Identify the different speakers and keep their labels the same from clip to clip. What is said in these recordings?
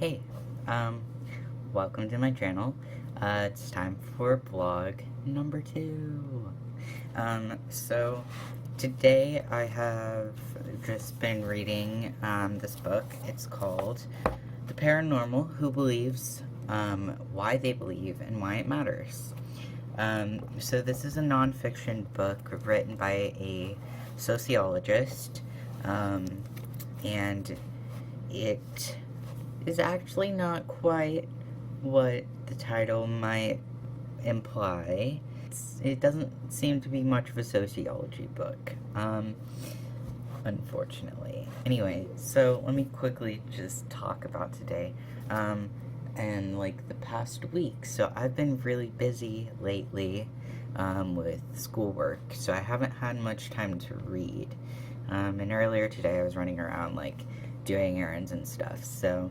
Speaker 1: Hey, um, welcome to my channel. It's time for vlog number 2. So today I have just been reading, this book. It's called The Paranormal: Who Believes, Why They Believe, and Why It Matters. So this is a nonfiction book written by a sociologist, and it is actually not quite what the title might imply. It doesn't seem to be much of a sociology book, unfortunately. Anyway, so let me quickly just talk about today, and like the past week. So I've been really busy lately, with schoolwork, so I haven't had much time to read. And earlier today I was running around, like, doing errands and stuff, so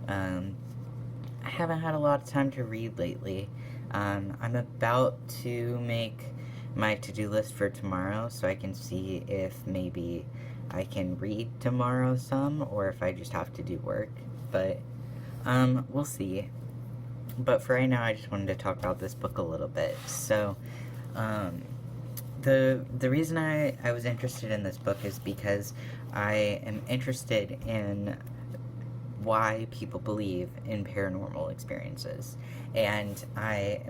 Speaker 1: I haven't had a lot of time to read lately. I'm about to make my to-do list for tomorrow so I can see if maybe I can read tomorrow some, or if I just have to do work, but, we'll see. But for right now, I just wanted to talk about this book a little bit. So, the reason I was interested in this book is because I am interested in why people believe in paranormal experiences. And I'm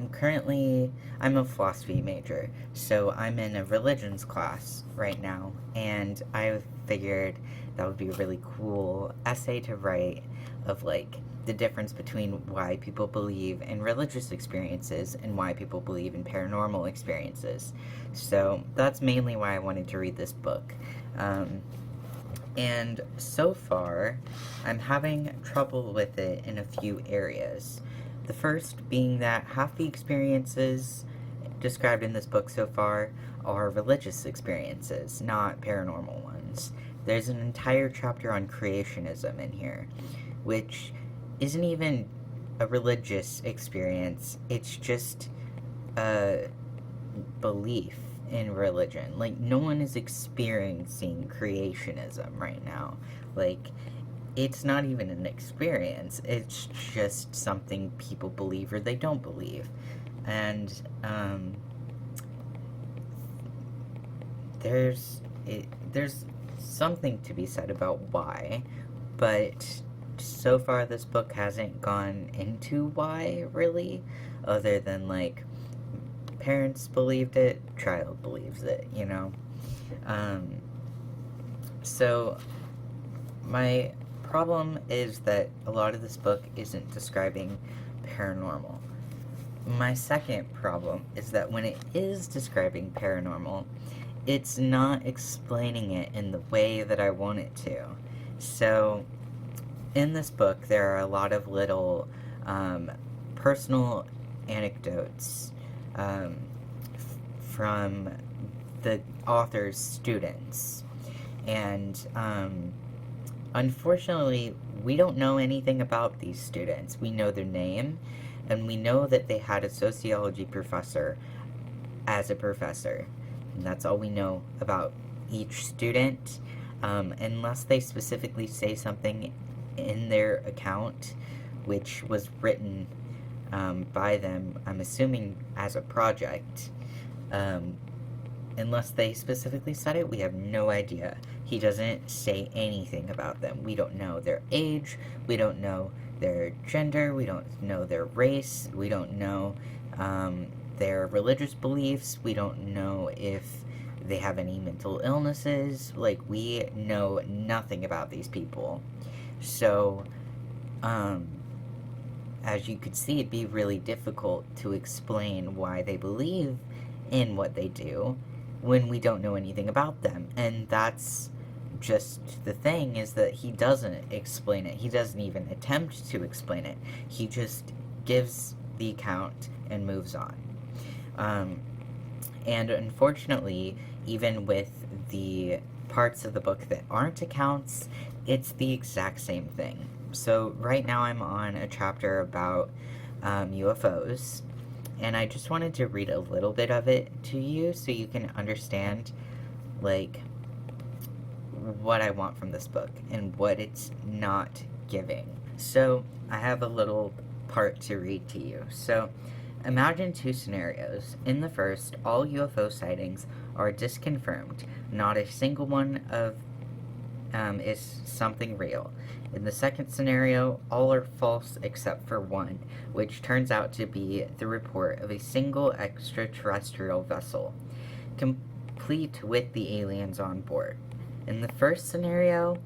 Speaker 1: a philosophy major, so I'm in a religions class right now, and I figured that would be a really cool essay to write of, like, the difference between why people believe in religious experiences and why people believe in paranormal experiences. So that's mainly why I wanted to read this book. And so far, I'm having trouble with it in a few areas. The first being that half the experiences described in this book so far are religious experiences, not paranormal ones. There's an entire chapter on creationism in here, which isn't even a religious experience, it's just a belief in religion. Like, no one is experiencing creationism right now. Like, it's not even an experience, it's just something people believe or they don't believe. And, there's something to be said about why, but so far this book hasn't gone into why, really, other than, like, parents believed it, child believes it, you know? So, my problem is that a lot of this book isn't describing paranormal. My second problem is that when it is describing paranormal, it's not explaining it in the way that I want it to. So, in this book, there are a lot of little, personal anecdotes, from the author's students. And, unfortunately, we don't know anything about these students. We know their name, and we know that they had a sociology professor as a professor. And that's all we know about each student, unless they specifically say something in their account, which was written by them, I'm assuming as a project. Unless they specifically said it, we have no idea. He doesn't say anything about them. We don't know their age, we don't know their gender, we don't know their race, we don't know their religious beliefs, we don't know if they have any mental illnesses. Like, we know nothing about these people. So, as you could see, it'd be really difficult to explain why they believe in what they do when we don't know anything about them. And that's just the thing, is that he doesn't explain it. He doesn't even attempt to explain it. He just gives the account and moves on. And unfortunately, even with the parts of the book that aren't accounts, it's the exact same thing. So right now I'm on a chapter about UFOs, and I just wanted to read a little bit of it to you so you can understand, like, what I want from this book and what it's not giving. So, I have a little part to read to you. So, imagine two scenarios. In the first, all UFO sightings are disconfirmed. Not a single one of is something real. In the second scenario, all are false except for one, which turns out to be the report of a single extraterrestrial vessel, complete with the aliens on board. In the first scenario,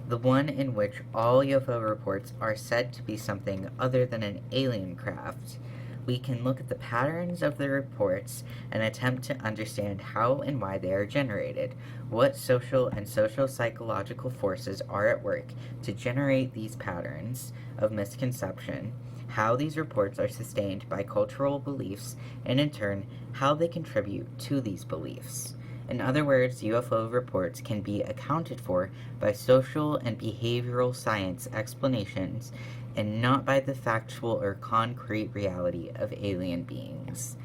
Speaker 1: the one in which all UFO reports are said to be something other than an alien craft, we can look at the patterns of the reports and attempt to understand how and why they are generated, what social and social-psychological forces are at work to generate these patterns of misconception, how these reports are sustained by cultural beliefs, and in turn, how they contribute to these beliefs. In other words, UFO reports can be accounted for by social and behavioral science explanations and not by the factual or concrete reality of alien beings.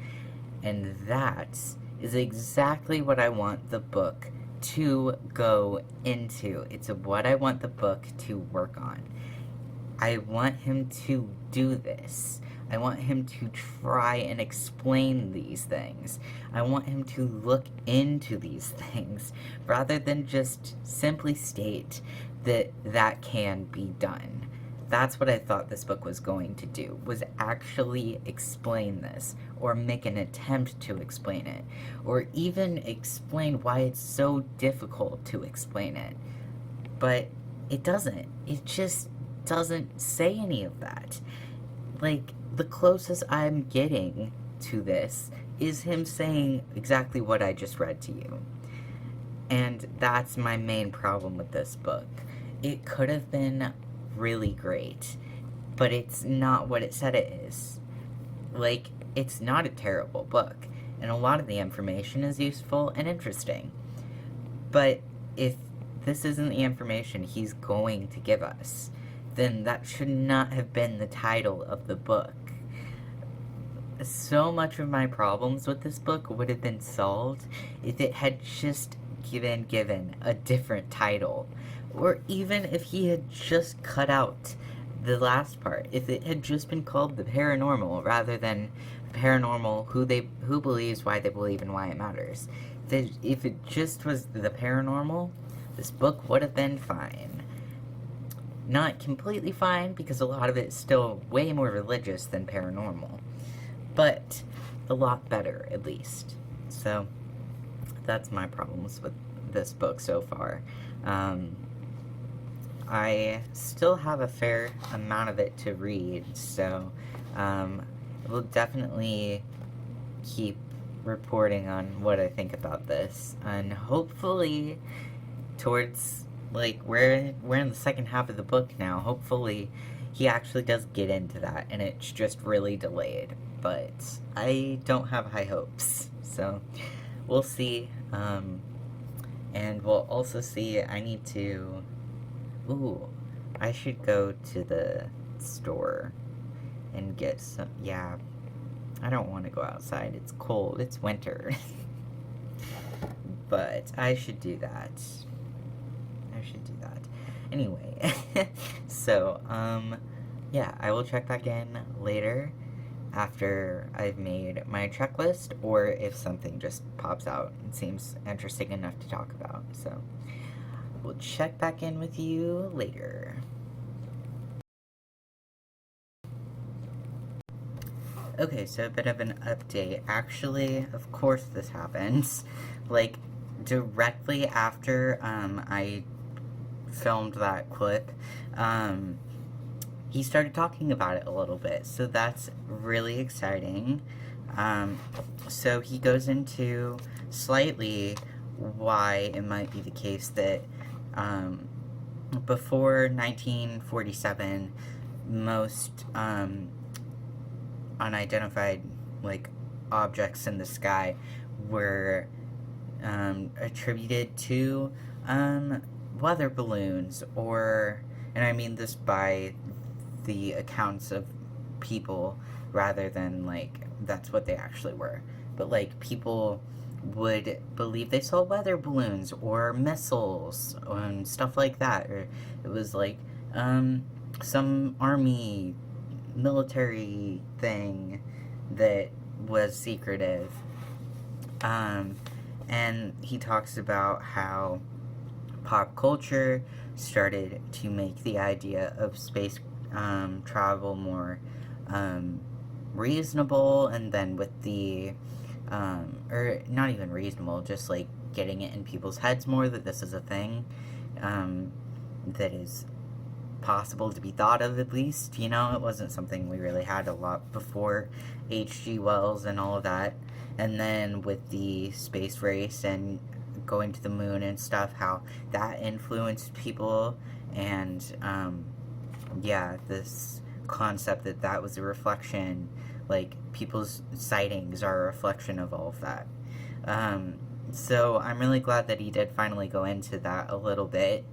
Speaker 1: And that is exactly what I want the book to go into. It's what I want the book to work on. I want him to do this. I want him to try and explain these things. I want him to look into these things rather than just simply state that that can be done. That's what I thought this book was going to do, was actually explain this, or make an attempt to explain it, or even explain why it's so difficult to explain it. But it doesn't. It just doesn't say any of that. Like, the closest I'm getting to this is him saying exactly what I just read to you. And that's my main problem with this book. It could have been really great, but it's not what it said it is. Like, it's not a terrible book, and a lot of the information is useful and interesting. But if this isn't the information he's going to give us, then that should not have been the title of the book. So much of my problems with this book would have been solved if it had just been given a different title. Or even if he had just cut out the last part. If it had just been called The Paranormal rather than Paranormal, who believes, why they believe, and why it matters. If it just was The Paranormal, this book would have been fine. Not completely fine, because a lot of it is still way more religious than paranormal. But a lot better, at least. So, that's my problems with this book so far. I still have a fair amount of it to read, so we'll definitely keep reporting on what I think about this. And hopefully, towards, like, we're in the second half of the book now. Hopefully, he actually does get into that, and it's just really delayed. But I don't have high hopes, so we'll see. And we'll also see, I need to... Ooh, I should go to the store and get some... Yeah, I don't want to go outside. It's cold. It's winter. But I should do that. Anyway, so, yeah, I will check back in later after I've made my checklist, or if something just pops out and seems interesting enough to talk about. So, we'll check back in with you later. Okay, so a bit of an update. Actually, of course this happens. Like, directly after I filmed that clip, he started talking about it a little bit, so that's really exciting. So he goes into slightly why it might be the case that before 1947, most unidentified, like, objects in the sky were attributed to weather balloons, or, and I mean this by the accounts of people rather than, like, that's what they actually were. But, like, people would believe they saw weather balloons or missiles and stuff like that. Or it was, like, some army military thing that was secretive. Um, and he talks about how pop culture started to make the idea of space travel more reasonable, and then with the or not even reasonable, just like getting it in people's heads more that this is a thing that is possible to be thought of, at least. You know, it wasn't something we really had a lot before H.G. Wells and all of that. And then with the space race and going to the moon and stuff, how that influenced people, and yeah, this concept that that was a reflection, like people's sightings are a reflection of all of that. So I'm really glad that he did finally go into that a little bit.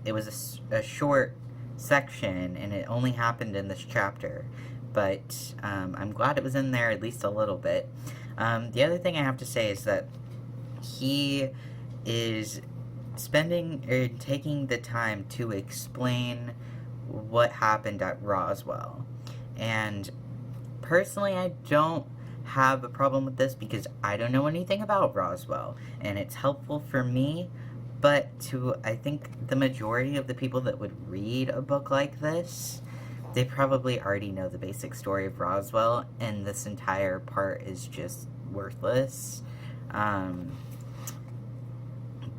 Speaker 1: It was a short section, and it only happened in this chapter, but I'm glad it was in there at least a little bit. The other thing I have to say is that he is spending or taking the time to explain what happened at Roswell. And personally, I don't have a problem with this because I don't know anything about Roswell, and it's helpful for me. But to, I think, the majority of the people that would read a book like this, they probably already know the basic story of Roswell, and this entire part is just worthless.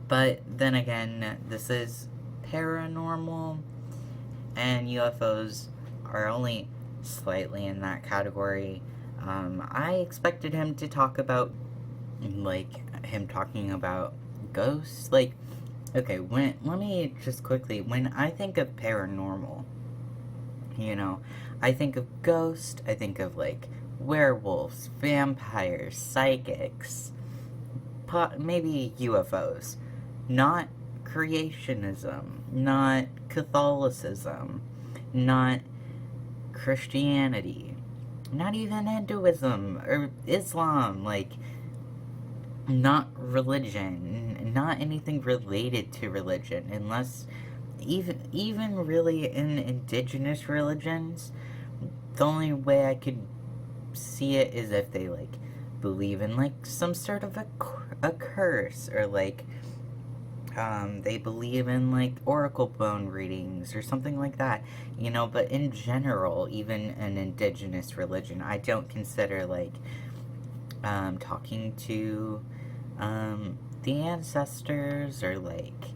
Speaker 1: But then again, this is paranormal, and UFOs are only slightly in that category. I expected him to talk about, like, him talking about ghosts. Like, okay, let me just quickly, when I think of paranormal, you know, I think of ghosts, I think of, like, werewolves, vampires, psychics, maybe UFOs. Not creationism, not Catholicism, not Christianity, not even Hinduism or Islam, like, not religion, not anything related to religion, unless even really in indigenous religions, the only way I could see it is if they, like, believe in, like, some sort of a curse, or, like, they believe in, like, oracle bone readings or something like that, you know. But in general, even an indigenous religion, I don't consider, like, talking to the ancestors, or, like,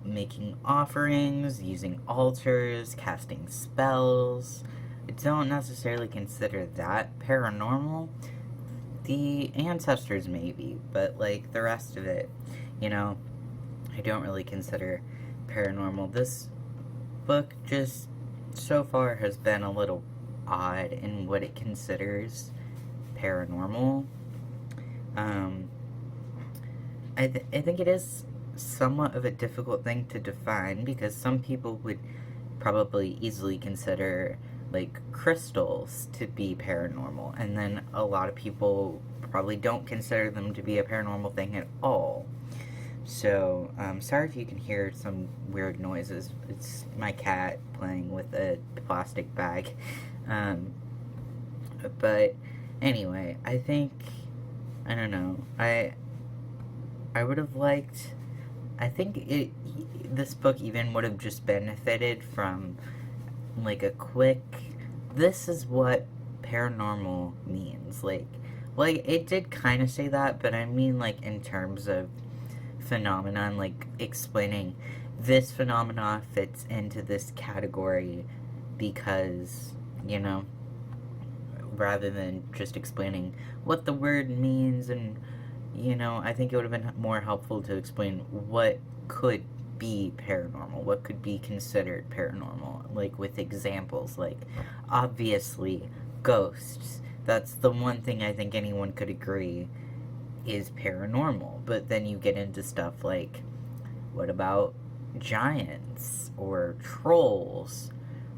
Speaker 1: making offerings, using altars, casting spells. I don't necessarily consider that paranormal. The ancestors maybe, but, like, the rest of it, you know, I don't really consider paranormal. This book just so far has been a little odd in what it considers paranormal. I think it is somewhat of a difficult thing to define, because some people would probably easily consider, like, crystals to be paranormal, and then a lot of people probably don't consider them to be a paranormal thing at all. So, sorry if you can hear some weird noises. It's my cat playing with a plastic bag. But anyway, I think, I don't know, I would have liked, I think this book even would have just benefited from, like, a quick, this is what paranormal means. Like, it did kind of say that, but I mean, like, in terms of phenomenon, like, explaining this phenomenon fits into this category because, you know, rather than just explaining what the word means. And, you know, I think it would have been more helpful to explain what could be paranormal, what could be considered paranormal, like, with examples, like, obviously, ghosts. That's the one thing I think anyone could agree is paranormal. But then you get into stuff like, what about giants or trolls,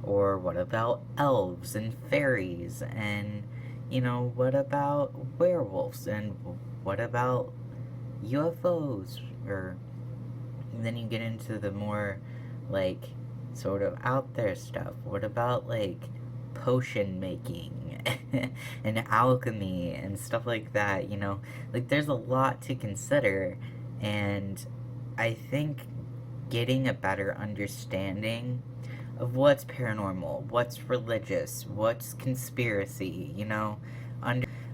Speaker 1: or what about elves and fairies, and, you know, what about werewolves, and what about UFOs? Or then you get into the more, like, sort of out there stuff? What about, like, potion making and alchemy and stuff like that, you know? Like, there's a lot to consider, and I think getting a better understanding of what's paranormal, what's religious, what's conspiracy, you know?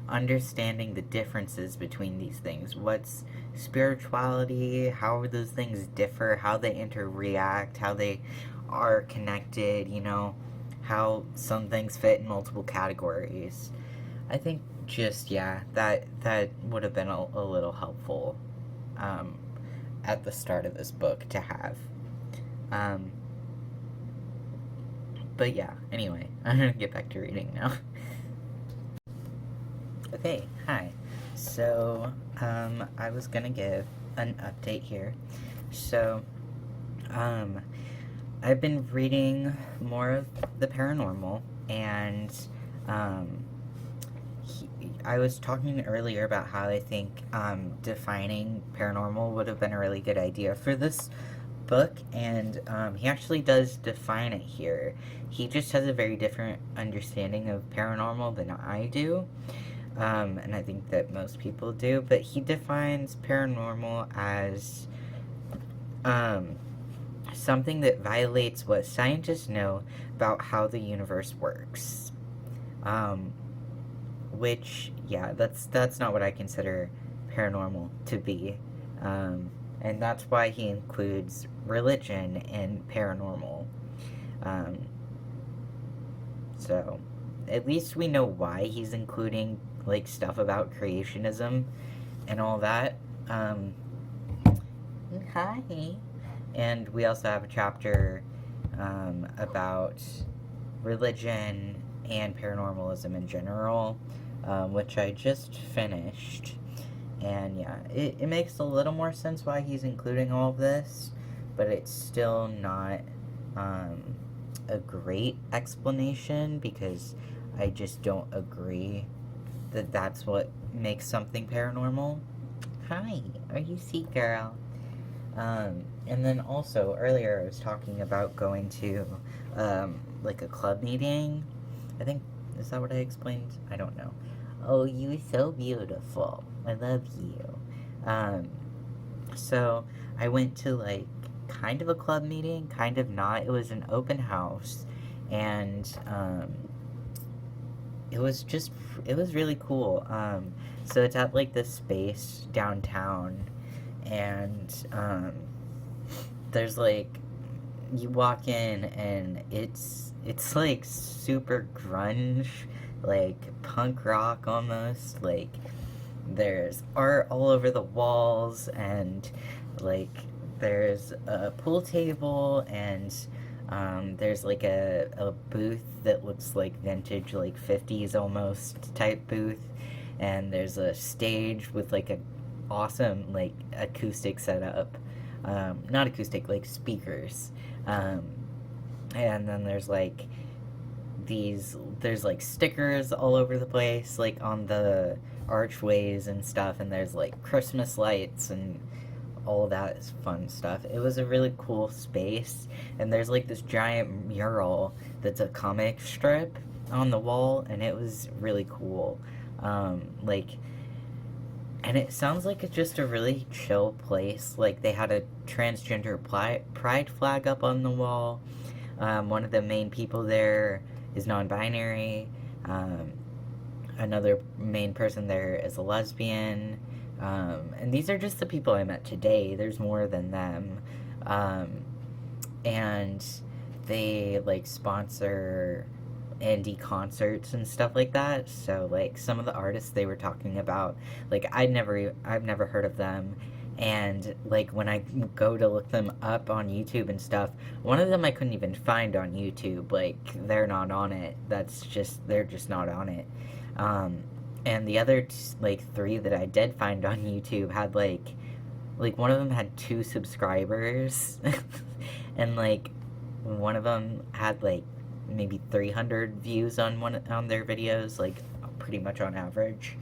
Speaker 1: Understanding the differences between these things. What's spirituality, how those things differ, how they interact, how they are connected, you know? How some things fit in multiple categories. I think just, yeah, that would have been a little helpful at the start of this book to have. But yeah, anyway, I'm gonna get back to reading now. Okay, hi. So, I was gonna give an update here. So, I've been reading more of the paranormal, and, I was talking earlier about how I think, defining paranormal would have been a really good idea for this book, and, he actually does define it here. He just has a very different understanding of paranormal than I do. And I think that most people do, but he defines paranormal as, something that violates what scientists know about how the universe works. Which, yeah, that's not what I consider paranormal to be. And that's why he includes religion in paranormal. So, at least we know why he's including, like, stuff about creationism and all that. Hi. And we also have a chapter about religion and paranormalism in general, which I just finished. And yeah, it makes a little more sense why he's including all of this, but it's still not a great explanation, because I just don't agree that that's what makes something paranormal. Hi, are you Sea Girl? And then also, earlier I was talking about going to, like a club meeting. I think, is that what I explained? I don't know. Oh, you're so beautiful. I love you. So I went to, like, kind of a club meeting, kind of not. It was an open house, and, it was really cool. So it's at, like, this space downtown, and, there's, like, you walk in, and it's like, super grunge, like, punk rock almost, like, there's art all over the walls, and, like, there's a pool table, and, there's, like, a booth that looks like vintage, like, 50s almost type booth, and there's a stage with, like, a awesome, like, acoustic setup, not acoustic, like, speakers, and then there's, like, there's, like, stickers all over the place, like, on the archways and stuff, and there's, like, Christmas lights and all that is fun stuff. It was a really cool space, and there's, like, this giant mural that's a comic strip on the wall, and it was really cool. Like, and it sounds like it's just a really chill place. Like, they had a transgender pride flag up on the wall. One of the main people there is non-binary. Another main person there is a lesbian. And these are just the people I met today. There's more than them. And they, like, sponsor indie concerts and stuff like that. So, like, some of the artists they were talking about, like, I've never heard of them. And, like, when I go to look them up on YouTube and stuff, one of them I couldn't even find on YouTube. Like, they're not on it. They're just not on it. And the other, like, 3 that I did find on YouTube had, like, one of them had 2 subscribers. And, like, one of them had, like, maybe 300 views on their videos, like, pretty much on average.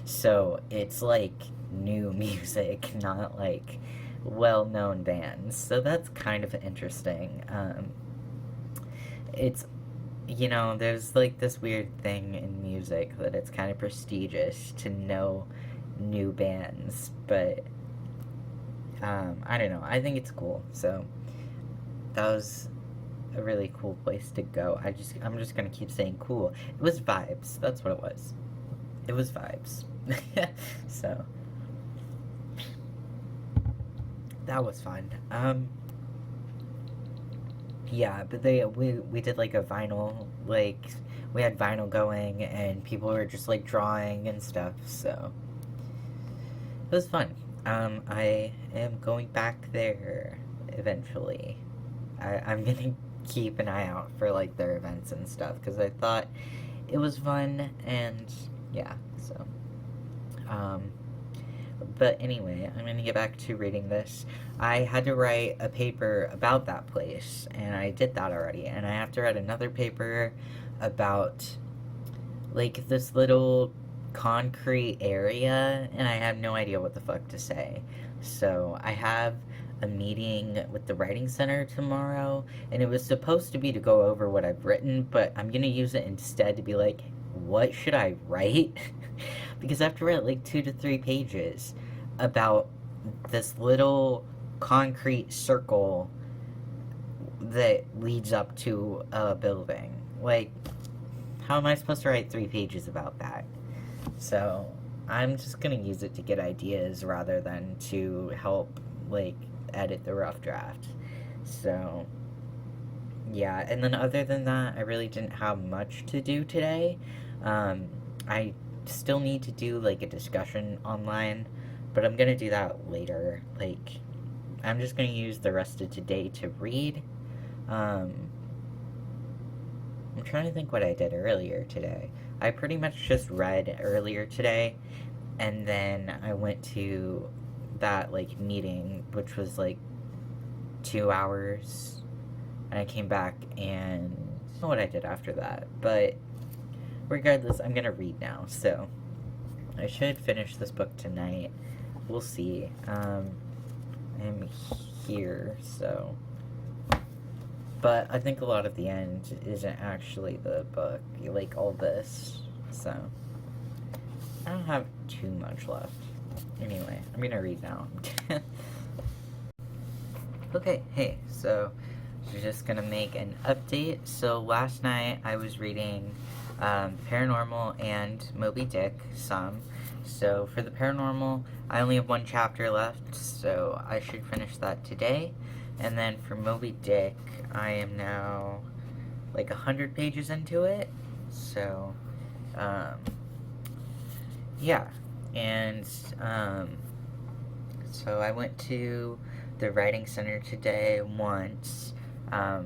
Speaker 1: So it's, like, new music, not, like, well-known bands. So that's kind of interesting. it's, you know, there's like this weird thing in music that it's kind of prestigious to know new bands, but I don't know. I think it's cool. So that was a really cool place to go. I'm just gonna keep saying cool. It was vibes. That's what it was. It was vibes. So that was fun. Yeah, but we did like a vinyl, like we had vinyl going and people were just like drawing and stuff, so it was fun. I am going back there eventually. I'm gonna keep an eye out for like their events and stuff because I thought it was fun and yeah, so but anyway, I'm gonna get back to reading this. I had to write a paper about that place, and I did that already. And I have to write another paper about, like, this little concrete area, and I have no idea what the fuck to say. So I have a meeting with the writing center tomorrow, and it was supposed to be to go over what I've written, but I'm gonna use it instead to be like, what should I write? Because I have to write like 2 to 3 pages about this little concrete circle that leads up to a building. Like, how am I supposed to write 3 pages about that? So, I'm just gonna use it to get ideas rather than to help, like, edit the rough draft. So, yeah, and then other than that, I really didn't have much to do today. I still need to do, like, a discussion online, but I'm gonna do that later. Like, I'm just gonna use the rest of today to read. I'm trying to think what I did earlier today. I pretty much just read earlier today, and then I went to that, like, meeting, which was, like, 2 hours, and I came back and I don't know what I did after that, but regardless, I'm gonna read now, so I should finish this book tonight. We'll see. I'm here, so. But I think a lot of the end isn't actually the book, like all this, so. I don't have too much left. Anyway, I'm gonna read now. Okay, hey, so we're just gonna make an update. So last night I was reading Paranormal and Moby Dick some. So for the Paranormal, I only have 1 chapter left, so I should finish that today. And then for Moby Dick, I am now like 100 pages into it. So, yeah. And so I went to the writing center today once. Do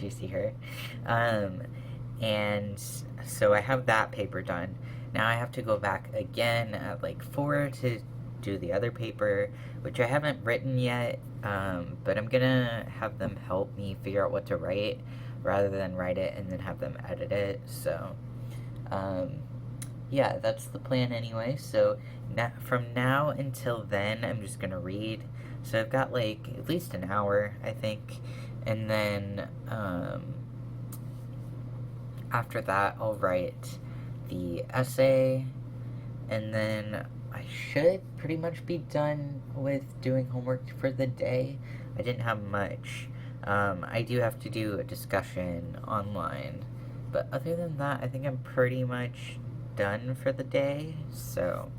Speaker 1: you see her? And so I have that paper done. Now I have to go back again at like 4 to do the other paper, which I haven't written yet, but I'm gonna have them help me figure out what to write rather than write it and then have them edit it. So, yeah, that's the plan anyway. So from now until then, I'm just gonna read. So I've got like at least an hour, I think, and then after that, I'll write the essay, and then I should pretty much be done with doing homework for the day. I didn't have much. I do have to do a discussion online, but other than that, I think I'm pretty much done for the day. So,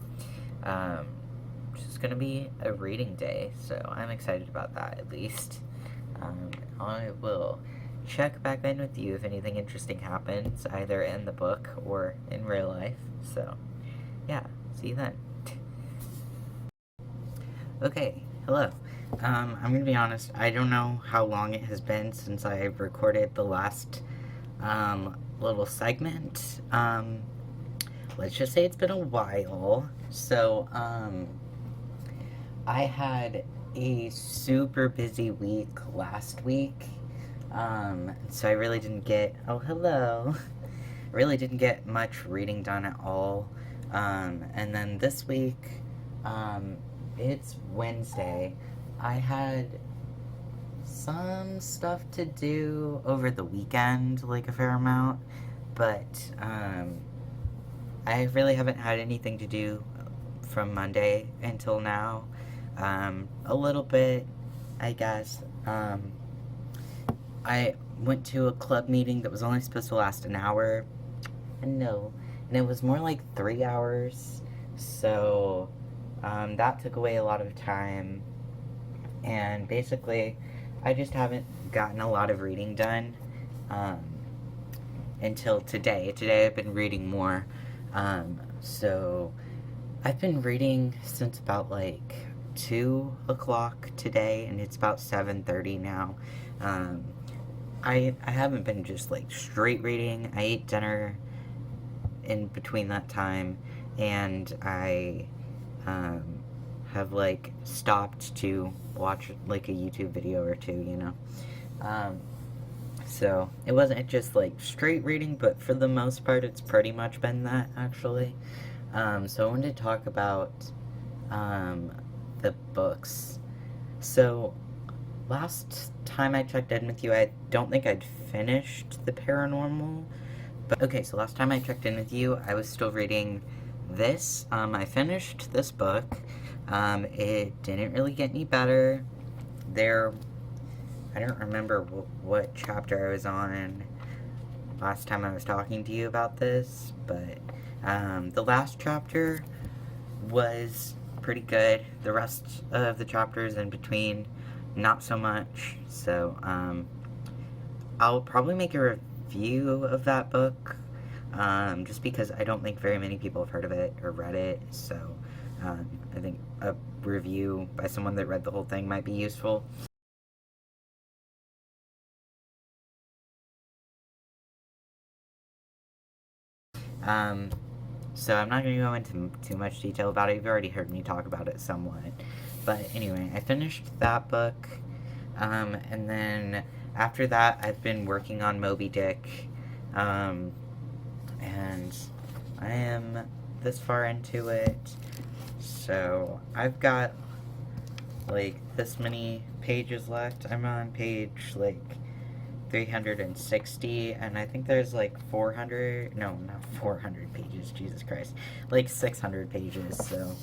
Speaker 1: it's just gonna be a reading day, so I'm excited about that at least. I will check back in with you if anything interesting happens, either in the book or in real life. So, yeah, see you then. Okay, hello. I'm gonna be honest, I don't know how long it has been since I've recorded the last little segment. Let's just say it's been a while. So, I had a super busy week last week. So I really didn't get, oh, hello. Really didn't get much reading done at all. And then this week, it's Wednesday. I had some stuff to do over the weekend, like a fair amount, but I really haven't had anything to do from Monday until now. A little bit, I guess. I went to a club meeting that was only supposed to last an hour. No, and it was more like 3 hours. So that took away a lot of time. And basically, I just haven't gotten a lot of reading done um, until today. Today I've been reading more. So I've been reading since about like 2 o'clock today, and it's about 7:30 now. Um, I haven't been just like straight reading. I ate dinner in between that time, and I um, have like stopped to watch like a YouTube video or two, you know. Um, so it wasn't just like straight reading, but for the most part, it's pretty much been that actually. So I wanted to talk about um, the books. So last time I checked in with you, I don't think I'd finished the Paranormal. But okay, so last time I checked in with you, I was still reading this. I finished this book. It didn't really get any better. I don't remember what chapter I was on last time I was talking to you about this, but the last chapter was pretty good. The rest of the chapters in between, not so much. So I'll probably make a review of that book, just because I don't think very many people have heard of it or read it. So I think a review by someone that read the whole thing might be useful. So I'm not going to go into too much detail about it. You've already heard me talk about it somewhat. But anyway, I finished that book. And then after that, I've been working on Moby Dick. And I am this far into it. So I've got like this many pages left. I'm on page like 360, and I think there's like 400, no, not 400 pages, Jesus Christ, like 600 pages, so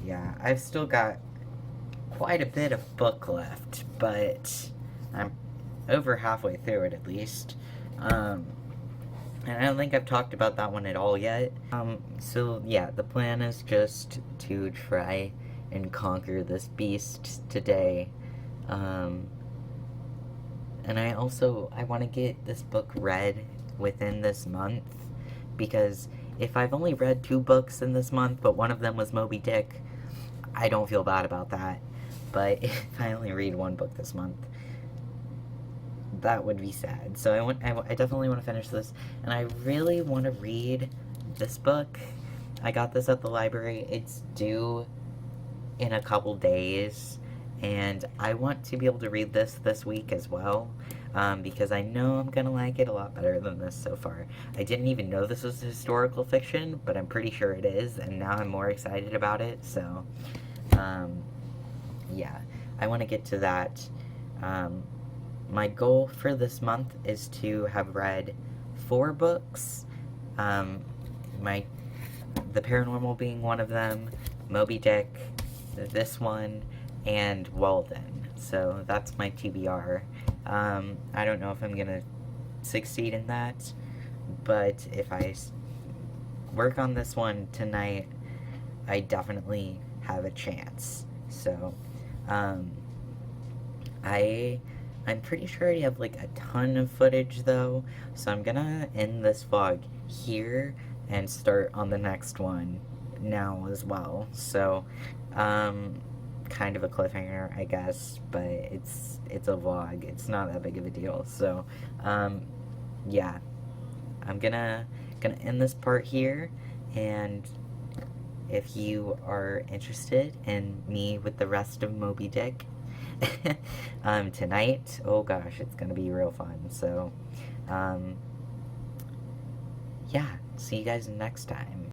Speaker 1: yeah, I've still got quite a bit of book left, but I'm over halfway through it at least. And I don't think I've talked about that one at all yet. So yeah, the plan is just to try and conquer this beast today. And I want to get this book read within this month, because if I've only read 2 books in this month, but one of them was Moby Dick, I don't feel bad about that. But if I only read 1 book this month, that would be sad. So I definitely want to finish this, and I really want to read this book. I got this at the library. It's due in a couple days, and I want to be able to read this week as well, because I know I'm gonna like it a lot better than this so far. I didn't even know this was historical fiction, but I'm pretty sure it is, and now I'm more excited about it, so, yeah, I want to get to that. My goal for this month is to have read 4 books, The Paranormal being one of them, Moby Dick, this one, and Walden. So that's my TBR. I don't know if I'm gonna succeed in that, but if I work on this one tonight, I definitely have a chance. So, I'm pretty sure I have like a ton of footage though, so I'm gonna end this vlog here and start on the next one now as well. So, kind of a cliffhanger, I guess, but it's a vlog. It's not that big of a deal. So, yeah, I'm gonna end this part here, and if you are interested in me with the rest of Moby Dick tonight, oh gosh, it's gonna be real fun. So, yeah, see you guys next time.